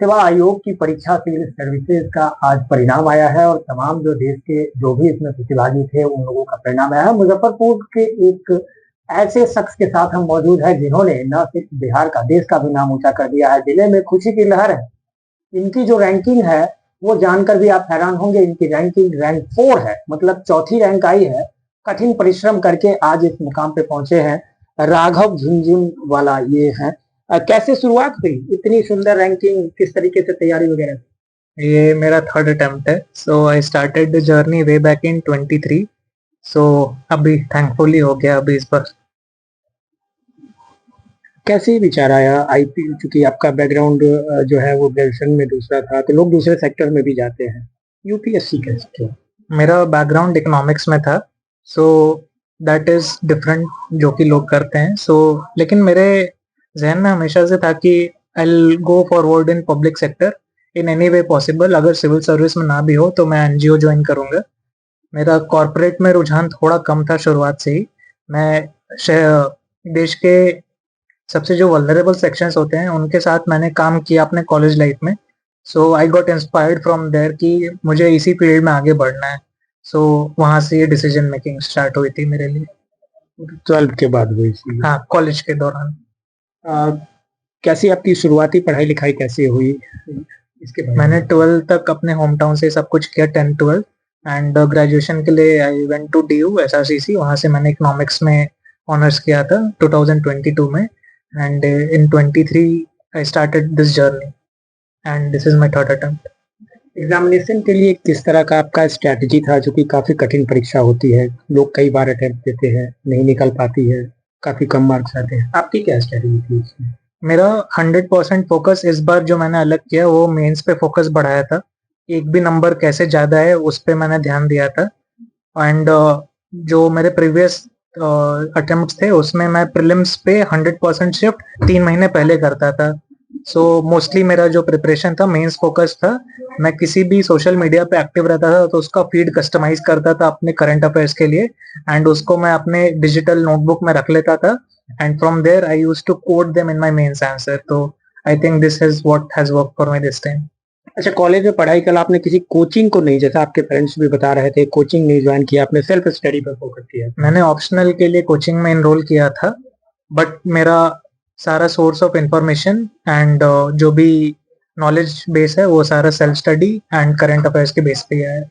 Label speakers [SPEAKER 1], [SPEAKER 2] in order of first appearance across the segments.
[SPEAKER 1] सेवा आयोग की परीक्षा सिविल सर्विसेज का आज परिणाम आया है और तमाम जो देश के जो भी इसमें प्रतिभागी थे उन लोगों का परिणाम आया है। मुजफ्फरपुर के एक ऐसे शख्स के साथ हम मौजूद हैं जिन्होंने न सिर्फ बिहार का, देश का भी नाम ऊंचा कर दिया है। जिले में खुशी की लहर है। इनकी जो रैंकिंग है वो जानकर भी आप हैरान होंगे। इनकी रैंकिंग रैंक 4 है, मतलब चौथी रैंक आई है। कठिन परिश्रम करके आज इस मुकाम पे पहुंचे हैं। राघव झुनझुनवाला ये है। कैसे शुरुआत हुई, इतनी सुंदर रैंकिंग, किस तरीके से तैयारी वगैरह?
[SPEAKER 2] ये मेरा थर्ड अटेम्प्ट है। So I started the journey way back in 23। So अभी थैंकफुली हो गया अभी इस पर।
[SPEAKER 1] कैसे विचार आया आईपी, चूंकि आपका बैकग्राउंड जो है वो ग्रेजुएशन में दूसरा था, तो लोग दूसरे सेक्टर में भी जाते हैं, यूपीएससी कैसे किया?
[SPEAKER 2] मेरा बैकग्राउंड इकोनॉमिक्स में था। सो दैट इज डिफरेंट जो कि लोग करते हैं। सो लेकिन मेरे जहन में हमेशा से था कि I will go forward in public sector in any way possible. अगर सिविल सर्विस में ना भी हो तो मैं एनजीओ ज्वाइन करूंगा। मेरा कॉरपोरेट में रुझान थोड़ा कम था शुरुआत से ही। मैं देश के सबसे जो वल्नरेबल सेक्शंस होते हैं उनके साथ मैंने काम किया अपने कॉलेज लाइफ में। So I got inspired from there कि मुझे इसी फील्ड में आगे बढ़ना है। सो वहां से ये डिसीजन मेकिंग स्टार्ट हुई थी मेरे लिए।
[SPEAKER 1] 12 के बाद हुई थी?
[SPEAKER 2] हाँ, कॉलेज के दौरान।
[SPEAKER 1] कैसी आपकी शुरुआती पढ़ाई लिखाई कैसे हुई इसके बारे में?
[SPEAKER 2] मैंने 12 तक अपने होम टाउन से सब कुछ किया, 10 12 एंड ग्रेजुएशन के लिए I went to DU SRCC. वहां से मैंने इकोनॉमिक्स में ऑनर्स किया था 2022 में। And in 23 I started this journey and this is my third attempt.
[SPEAKER 1] Examination के लिए किस तरह का आपका स्ट्रैटेजी था, जो कि काफी कठिन परीक्षा होती है, लोग कई बार अटेम्प्ट देते हैं, नहीं निकल पाती है, काफी कम मार्क्स आते हैं, आपकी क्या स्ट्रैटेजी थी इसमें?
[SPEAKER 2] मेरा 100% फोकस इस बार जो मैंने अलग किया वो मेंस पे फोकस बढ़ाया था। एक भी नंबर कैसे ज्यादा है उस पे मैंने ध्यान दिया था। एंड जो मेरे प्रीवियस अटेम्प्ट्स थे उसमें मैं प्रीलिम्स पे 100% शिफ्ट 3 महीने पहले करता था। सो मोस्टली मेरा जो प्रिपरेशन था मेंस फोकस था। मैं किसी भी सोशल मीडिया पे एक्टिव रहता था तो उसका फीड कस्टमाइज करता था अपने करंट अफेयर्स के लिए एंड उसको मैं अपने डिजिटल नोटबुक में रख लेता था and from there I used to quote them in my mains answer. So I think this is what has worked for me this time.
[SPEAKER 1] अच्छा, कॉलेज में पढ़ाई कल आपने किसी कोचिंग को नहीं, जैसा आपके पेरेंट्स भी बता रहे थे, कोचिंग नहीं ज्वाइन किया, आपने सेल्फ स्टडी पर फोकस किया?
[SPEAKER 2] मैंने ऑप्शनल के लिए कोचिंग में एनरोल किया था, बट मेरा सारा सोर्स ऑफ इंफॉर्मेशन एंड जो भी नॉलेज बेस है वो सारा self study and current affairs के बेस पे है।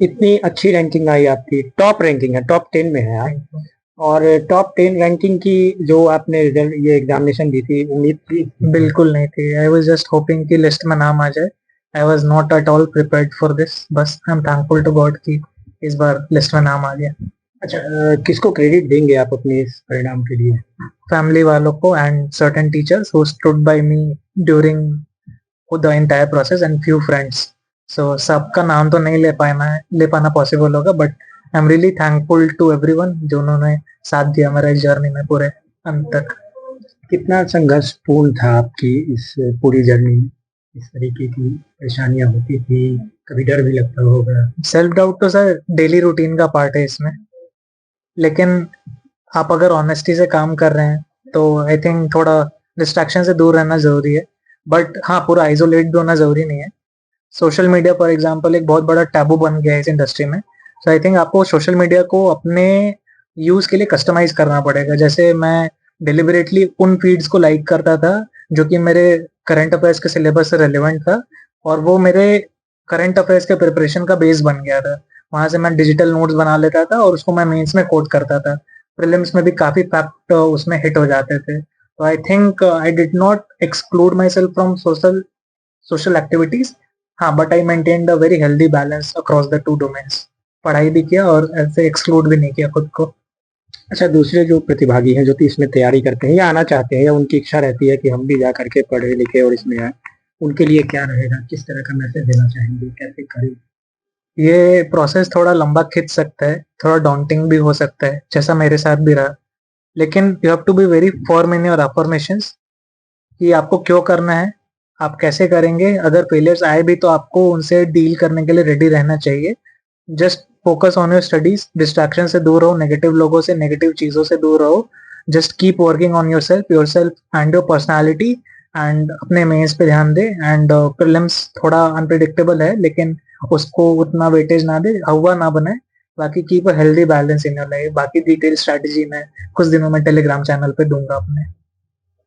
[SPEAKER 1] इतनी अच्छी रैंकिंग आई आपकी, टॉप रैंकिंग है, टॉप 10 में है आप। और टॉप 10 रैंकिंग की जो आपने ये एग्जामिनेशन दी थी, उम्मीद थी?
[SPEAKER 2] बिल्कुल नहीं थी। आई वाज जस्ट होपिंग कि लिस्ट में नाम आ जाए। I was not at all prepared for this. बस I am thankful to God कि इस बार लिस्ट में नाम आ गया।
[SPEAKER 1] अच्छा, किसको क्रेडिट देंगे आप अपने इस परिणाम के लिए?
[SPEAKER 2] फैमिली वालों को and certain teachers who stood by me during the entire process and few friends. So सबका नाम तो नहीं ले पाना पॉसिबल होगा, but I am really thankful to everyone जो उन्होंने साथ दिया मेरा इस जर्नी में पूरे अंत तक।
[SPEAKER 1] कितना संघर्षपूर्ण था आपकी इस पूरी जर्नी? इस तरीके की परेशानियां होती थी, कभी डर भी लगता होगा?
[SPEAKER 2] सेल्फ डाउट तो सर डेली रूटीन का पार्ट है इसमें, लेकिन आप अगर ऑनेस्टी से काम कर रहे हैं तो आई थिंक थोड़ा डिस्ट्रैक्शन से दूर रहना जरूरी है। बट हाँ, पूरा आइसोलेट भी होना जरूरी नहीं है। सोशल मीडिया फॉर एग्जाम्पल एक बहुत बड़ा टैबू बन गया है इस इंडस्ट्री में। सो आई थिंक आपको सोशल मीडिया को अपने यूज के लिए कस्टमाइज करना पड़ेगा। जैसे मैं डिलिबरेटली उन फीड्स को लाइक करता था जो कि मेरे करंट अफेयर्स के सिलेबस से रेलिवेंट था और वो मेरे करंट अफेयर्स के प्रिपरेशन का बेस बन गया था। वहां से मैं डिजिटल नोट्स बना लेता था और उसको मैं मेंस में कोट करता था। प्रीलिम्स में भी काफी फैक्ट उसमें हिट हो जाते थे। तो I think I did not exclude myself from social activities. हाँ, but I maintained a very healthy balance across the two domains. पढ़ाई भी किया और ऐसे एक्सक्लूड भी नहीं किया खुद को।
[SPEAKER 1] अच्छा, दूसरे जो प्रतिभागी हैं जो कि इसमें तैयारी करते हैं या आना चाहते हैं या उनकी इच्छा रहती है कि हम भी जा करके पढ़े लिखे और इसमें आए, उनके लिए क्या रहेगा, किस तरह का मैसेज देना चाहेंगे, कैसे करें?
[SPEAKER 2] ये प्रोसेस थोड़ा लंबा खिंच सकता है, थोड़ा डॉन्टिंग भी हो सकता है, जैसा मेरे साथ भी रहा। लेकिन you have to be very firm in your affirmations कि आपको क्यों करना है, आप कैसे करेंगे। अगर फेलियर्स आए भी तो आपको उनसे डील करने के लिए रेडी रहना चाहिए। Just focus on your studies, distraction से दूर रहो, नेगेटिव लोगों से, नेगेटिव चीजों से दूर रहो। Just keep working on your self and your personality and अपने मेंस पे ध्यान दे एंड प्रीलिम्स थोड़ा अनप्रिडिक्टेबल है लेकिन उसको उतना वेटेज ना दे, हवा ना बनाए। बाकी keep a healthy balance in your life. बाकी डिटेल स्ट्रेटजी मैं कुछ दिनों में टेलीग्राम चैनल पे दूंगा अपने।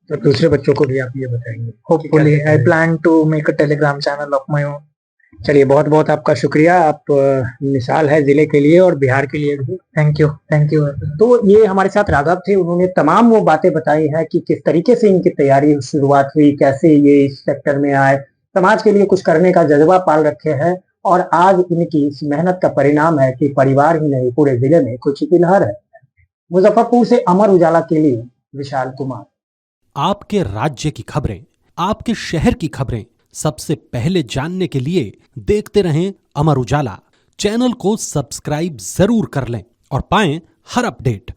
[SPEAKER 1] तो दूसरे बच्चों को भी आप ये बताएंगे?
[SPEAKER 2] Hopefully I plan to make a Telegram channel of my own.
[SPEAKER 1] चलिए, बहुत बहुत आपका शुक्रिया। आप मिसाल है जिले के लिए और बिहार के लिए भी।
[SPEAKER 2] Thank you, thank you.
[SPEAKER 1] तो ये हमारे साथ राघव थे, उन्होंने तमाम वो बातें बताई हैं कि किस तरीके से इनकी तैयारी शुरुआत हुई, कैसे ये इस सेक्टर में आए, समाज के लिए कुछ करने का जज्बा पाल रखे हैं और आज इनकी इस मेहनत का परिणाम है कि परिवार ही नहीं पूरे जिले में खुशी की लहर है। मुजफ्फरपुर से अमर उजाला के लिए विशाल कुमार।
[SPEAKER 3] आपके राज्य की खबरें, आपके शहर की खबरें सबसे पहले जानने के लिए देखते रहें अमर उजाला। चैनल को सब्सक्राइब जरूर कर लें और पाएं हर अपडेट।